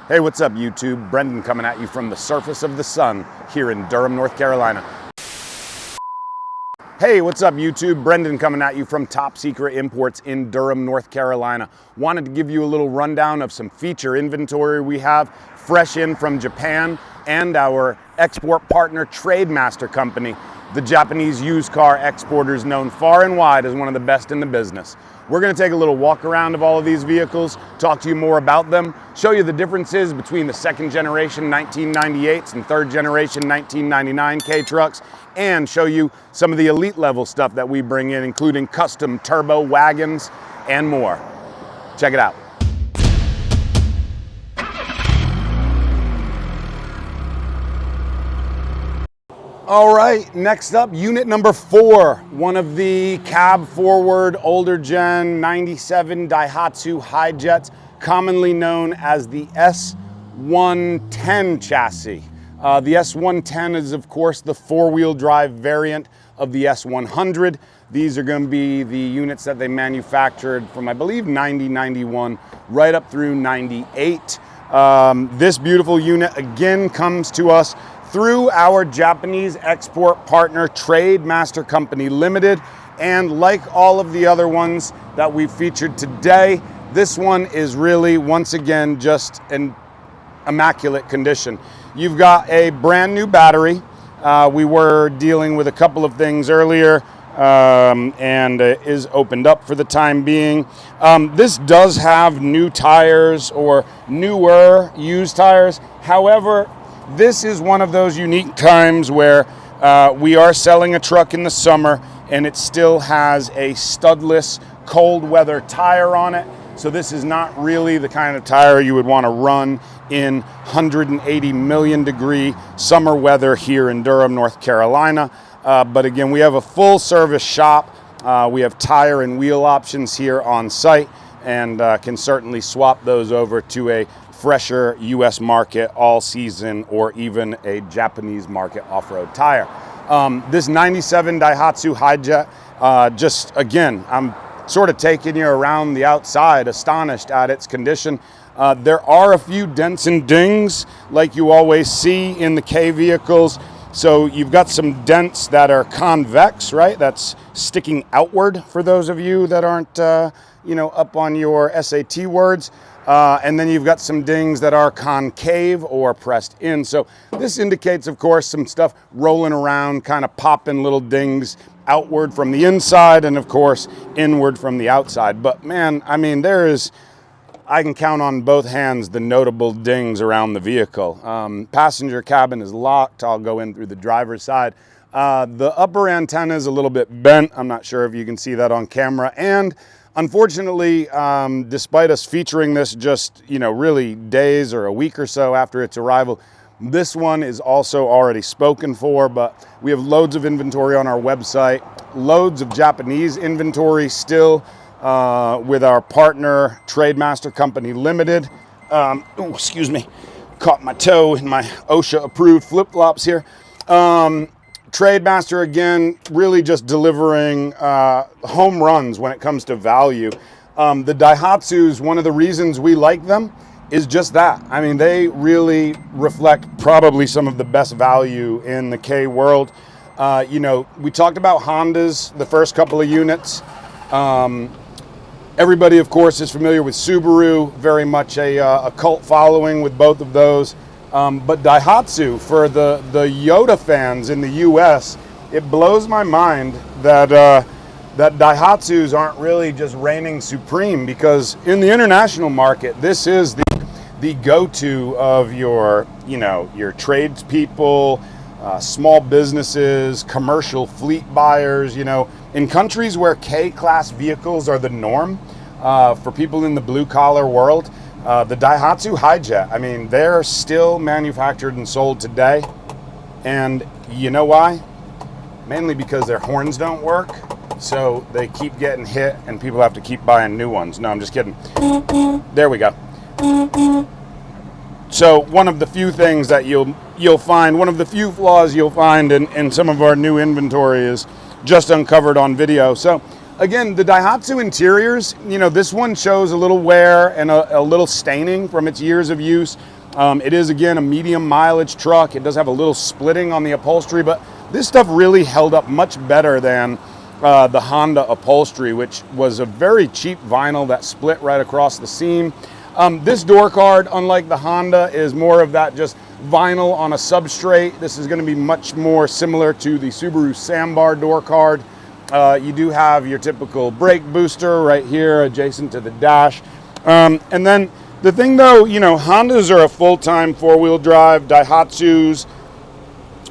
Hey, what's up, YouTube? Brendan coming at you from the surface of the sun here in Durham, North Carolina. Hey, what's up, YouTube? Brendan coming at you from Top Secret Imports in Durham, North Carolina. Wanted to give you a little rundown of some feature inventory we have fresh in from Japan and our export partner Trademaster Co, the Japanese used car exporters known far and wide as one of the best in the business. We're going to take a little walk around of all of these vehicles, talk to you more about them, show you the differences between the second generation 1998s and third generation 1999 K trucks, and show you some of the elite level stuff that we bring in, including custom turbo wagons and more. Check it out. All right, next up, unit number 4, one of the cab forward older gen 97 Daihatsu Hijets, commonly known as the S110 chassis. The S110 is, of course, the four-wheel drive variant of the S100. These are going to be the units that they manufactured from, I believe, 91 right up through 98. This beautiful unit, again, comes to us through our Japanese export partner, Trademaster Co Limited. And like all of the other ones that we've featured today, this one is really, once again, just an immaculate condition. You've got a brand new battery. We were dealing with a couple of things earlier, and is opened up for the time being. This does have new tires, or newer used tires. However, this is one of those unique times where we are selling a truck in the summer and it still has a studless cold weather tire on it. So this is not really the kind of tire you would want to run in 180 million degree summer weather here in Durham, North Carolina. But again, we have a full service shop. We have tire and wheel options here on site, and can certainly swap those over to a fresher US market all season, or even a Japanese market off-road tire. This 97 Daihatsu Hijet, just again, I'm sort of taking you around the outside, astonished at its condition. There are a few dents and dings like you always see in the K vehicles. So you've got some dents that are convex, right? That's sticking outward for those of you that aren't up on your SAT words. And then you've got some dings that are concave or pressed in. So this indicates, of course, some stuff rolling around, kind of popping little dings outward from the inside and, of course, inward from the outside. But man, I mean, I can count on both hands the notable dings around the vehicle. Passenger cabin is locked. I'll go in through the driver's side. The upper antenna is a little bit bent. I'm not sure if you can see that on camera. And unfortunately, despite us featuring this just, really days or a week or so after its arrival, this one is also already spoken for, but we have loads of inventory on our website, loads of Japanese inventory still with our partner, Trademaster Co Limited. Excuse me, caught my toe in my OSHA-approved flip-flops here. Trademaster, again, really just delivering home runs when it comes to value. The Daihatsus, one of the reasons we like them is just that. I mean, they really reflect probably some of the best value in the K world. We talked about Hondas, the first couple of units. Everybody, of course, is familiar with Subaru, very much a cult following with both of those. But Daihatsu, for the Yoda fans in the US, it blows my mind that Daihatsus aren't really just reigning supreme, because in the international market, this is the go-to of your tradespeople, small businesses, commercial fleet buyers. In countries where K-class vehicles are the norm, for people in the blue-collar world, the Daihatsu Hijet, I mean, they're still manufactured and sold today. And you know why? Mainly because their horns don't work, so they keep getting hit and people have to keep buying new ones. No, I'm just kidding. There we go. So one of the few things that you'll find, one of the few flaws you'll find in some of our new inventory is just uncovered on video. So Again, the Daihatsu interiors, you know, this one shows a little wear and a little staining from its years of use. It is, again, a medium mileage truck. It does have a little splitting on the upholstery, but this stuff really held up much better than the Honda upholstery, which was a very cheap vinyl that split right across the seam. This door card, unlike the Honda, is more of that just vinyl on a substrate. This is going to be much more similar to the Subaru Sambar door card. You do have your typical brake booster right here adjacent to the dash. And then the thing though, you know, Hondas are a full-time four-wheel drive. Daihatsus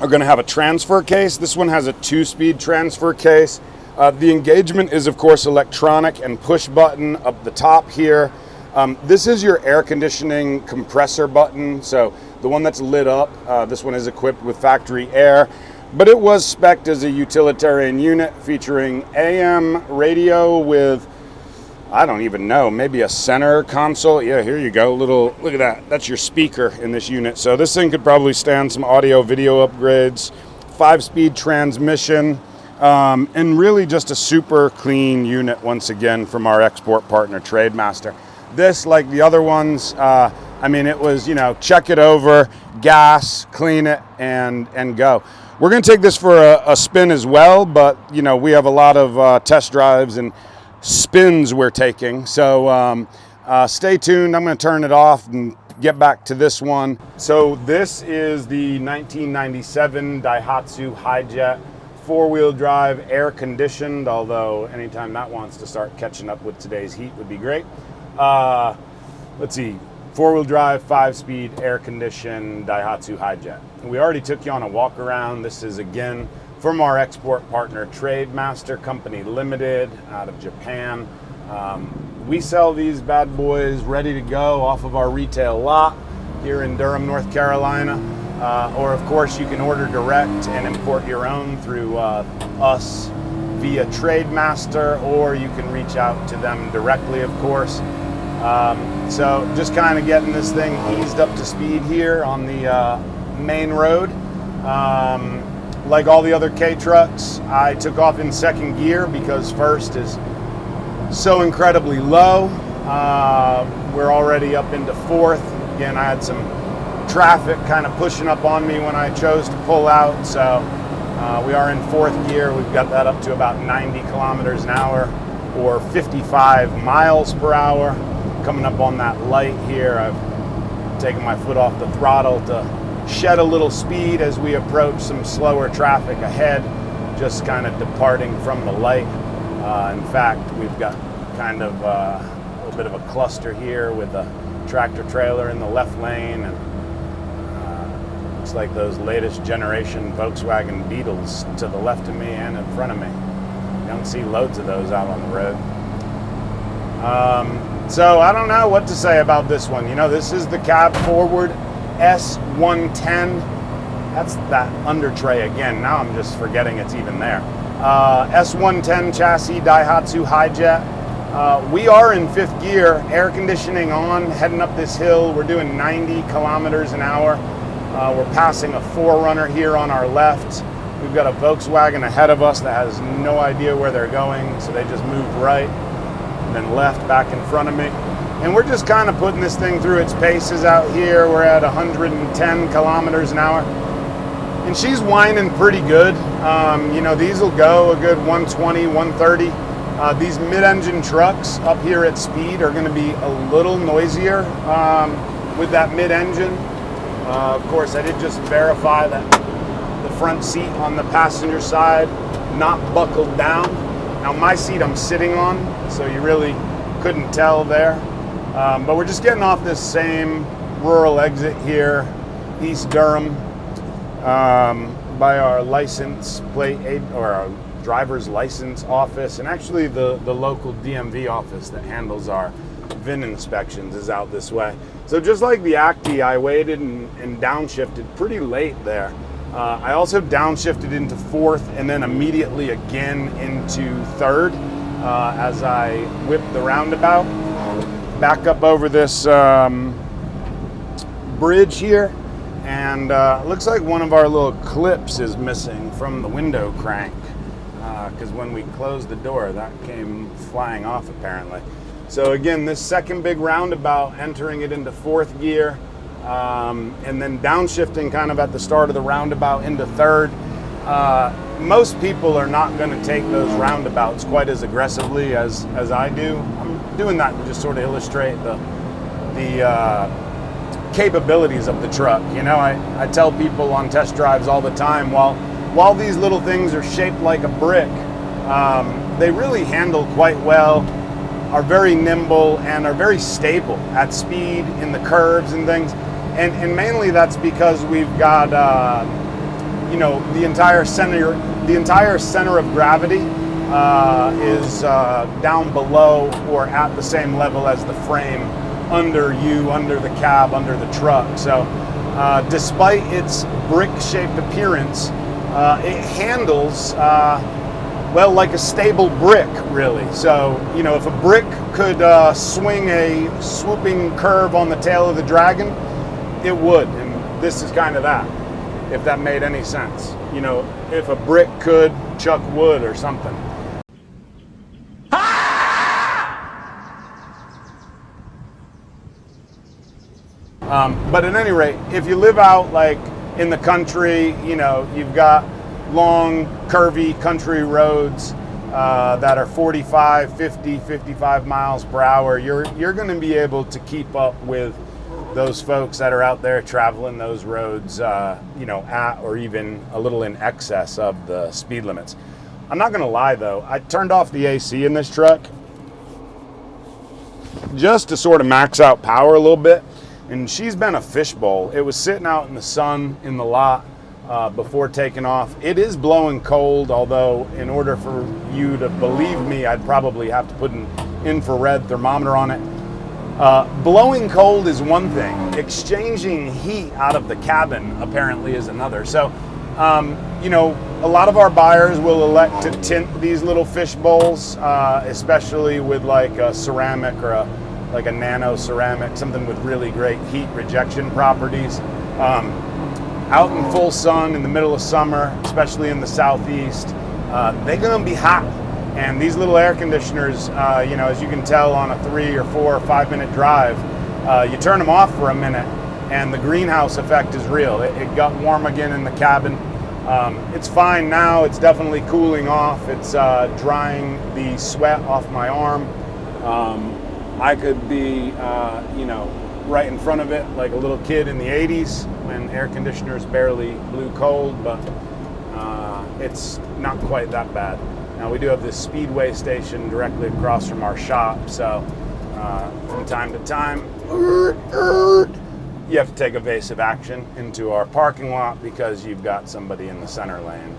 are going to have a transfer case. This one has a 2-speed transfer case. The engagement is, of course, electronic and push button up the top here. This is your air conditioning compressor button. So the one that's lit up, this one is equipped with factory air. But it was spec'd as a utilitarian unit featuring AM radio with, I don't even know, maybe a center console. Yeah, here you go. Look at that. That's your speaker in this unit. So this thing could probably stand some audio video upgrades, 5-speed transmission, and really just a super clean unit once again from our export partner Trademaster. This, like the other ones, I mean, it was, you know, check it over, gas, clean it, and go. We're going to take this for a spin as well, but, you know, we have a lot of test drives and spins we're taking. So stay tuned. I'm going to turn it off and get back to this one. So this is the 1997 Daihatsu Hijet, 4-wheel drive, air conditioned, although anytime that wants to start catching up with today's heat would be great. Let's see. 4-wheel drive, 5-speed, air-conditioned Daihatsu Hijet. We already took you on a walk around. This is, again, from our export partner, Trademaster Company Limited, out of Japan. We sell these bad boys ready to go off of our retail lot here in Durham, North Carolina. Or, of course, you can order direct and import your own through us via Trademaster, or you can reach out to them directly, of course. So just kind of getting this thing eased up to speed here on the main road. Like all the other K trucks, I took off in second gear because first is so incredibly low. We're already up into fourth. Again, I had some traffic kind of pushing up on me when I chose to pull out. So we are in fourth gear. We've got that up to about 90 kilometers an hour or 55 miles per hour. Coming up on that light here, I've taken my foot off the throttle to shed a little speed as we approach some slower traffic ahead, just kind of departing from the light. In fact, we've got kind of a little bit of a cluster here with a tractor trailer in the left lane, and looks like those latest generation Volkswagen Beetles to the left of me and in front of me. You don't see loads of those out on the road. So I don't know what to say about this one. You know, this is the cab forward S110. That's that under tray again. Now I'm just forgetting it's even there. S110 chassis Daihatsu Hijet. We are in fifth gear, air conditioning on, heading up this hill. We're doing 90 kilometers an hour. We're passing a 4Runner here on our left. We've got a Volkswagen ahead of us that has no idea where they're going, so they just moved right. Then left back in front of me, and we're just kind of putting this thing through its paces out here. We're at 110 kilometers an hour, and she's whining pretty good. You know, these will go a good 120, 130. These mid-engine trucks up here at speed are going to be a little noisier with that mid-engine. Of course, I did just verify that the front seat on the passenger side not buckled down. Now my seat I'm sitting on, so you really couldn't tell there. But we're just getting off this same rural exit here, East Durham, by our license plate, or our driver's license office, and actually the local DMV office that handles our VIN inspections is out this way. So just like the Acti, I waited and downshifted pretty late there. I also downshifted into fourth and then immediately again into third as I whipped the roundabout. Back up over this bridge here, and looks like one of our little clips is missing from the window crank. because when we closed the door, that came flying off apparently. So again, this second big roundabout, entering it into fourth gear, and then downshifting kind of at the start of the roundabout into third. Most people are not going to take those roundabouts quite as aggressively as I do. I'm doing that to just sort of illustrate the capabilities of the truck. You know, I tell people on test drives all the time, while these little things are shaped like a brick, they really handle quite well, are very nimble, and are very stable at speed in the curves and things. And mainly that's because we've got you know, the entire center of gravity is down below or at the same level as the frame under the cab, under the truck. So despite its brick-shaped appearance, it handles well like a stable brick, really. So, you know, if a brick could swing a swooping curve on the tail of the Dragon, it would, and this is kind of that, if that made any sense. You know, if a brick could chuck wood or something. But at any rate, if you live out like in the country, you know, you've got long, curvy country roads that are 45, 50, 55 miles per hour, you're going to be able to keep up with those folks that are out there traveling those roads, you know, at or even a little in excess of the speed limits. I'm not going to lie though, I turned off the AC in this truck just to sort of max out power a little bit, and she's been a fishbowl. It was sitting out in the sun in the lot before taking off. It is blowing cold, although in order for you to believe me, I'd probably have to put an infrared thermometer on it. Blowing cold is one thing. Exchanging heat out of the cabin apparently is another. So, you know, a lot of our buyers will elect to tint these little fish bowls, especially with like a ceramic or like a nano ceramic, something with really great heat rejection properties. Out in full sun in the middle of summer, especially in the southeast, they're gonna be hot. And these little air conditioners, you know, as you can tell on a 3 or 4 or 5 minute drive, you turn them off for a minute and the greenhouse effect is real. It got warm again in the cabin. It's fine now, it's definitely cooling off. It's drying the sweat off my arm. I could be, you know, right in front of it like a little kid in the 80s when air conditioners barely blew cold, but it's not quite that bad. Now we do have this speedway station directly across from our shop, so from time to time, you have to take evasive action into our parking lot because you've got somebody in the center lane.